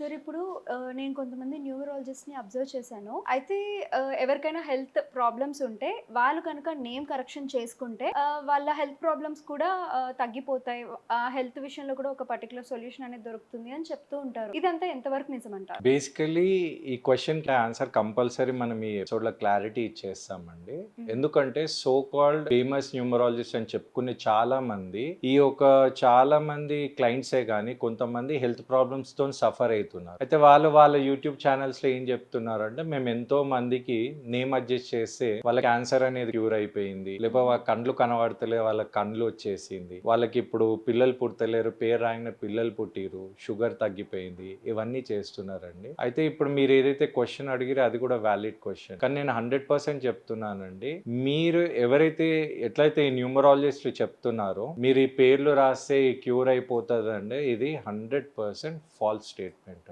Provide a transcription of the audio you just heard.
Sir ఇప్పుడు నేను కొంతమంది న్యూమరాలజిస్ట్‌ని అబ్జర్వ్ చేశాను. అయితే ఎవరికైనా హెల్త్ ప్రాబ్లమ్స్ ఉంటే వాళ్ళు కనుక నేమ్ కరెక్షన్ చేసుకుంటే వాళ్ళ హెల్త్ ప్రాబ్లమ్స్ కూడా తగ్గిపోతాయి. ఆ హెల్త్ విషయంలో కూడా ఒక పర్టిక్యులర్ సొల్యూషన్ అనేది దొరుకుతుంది అని చెప్తూ ఉంటారు. ఇదంతా ఎంతవరకు నిజమంటారు? బేసికలీ ఈ క్వెషన్‌కి ఆన్సర్ కంపల్సరీ మనం ఈ ఎపిసోడ్‌లో క్లారిటీ ఇచ్చేస్తామండి. హుహు. ఎందుకంటే సో కాల్డ్ ఫేమస్ న్యూమరాలజిస్ట్ అని చెప్పుకునే చాలా మంది చాలా మంది క్లయింట్సే గాని కొంతమంది హెల్త్ ప్రాబ్లమ్స్‌తోని సఫర్ అయితున్నారు. అయితే వాళ్ళ యూట్యూబ్ ఛానెల్స్‌లో ఏం చెప్తున్నారంటే మేము ఎంతో మందికి నేమ్ అడ్జస్ట్ చేస్తే వాళ్ళ క్యాన్సర్ అనేది క్యూర్ అయిపోయింది. లేకపోతే వాళ్ళ కండ్లు కనబడతలే వాళ్ళకి కండ్లు వచ్చేసింది. వాళ్ళకి ఇప్పుడు పిల్లలు పుడతలేరు. పేరు రాయంగానే పిల్లలు పుట్టిర్రు. షుగర్ తగ్గిపోయింది. ఇవన్నీ చేస్తున్నారండి. అయితే ఇప్పుడు మీరు ఏదైతే క్వెషన్ అడిగిరో అది కూడా వాలిడ్ క్వెషన్. కానీ నేను 100% చెప్తున్నానండి. మీరు ఎట్లయితే ఈ న్యూమరాలజిస్ట్ చెప్తున్నారో మీరు ఈ పేర్లు రాస్తే క్యూర్ అయిపోతదంటే ఇది 100% ఫాల్స్ స్టేట్మెంట్.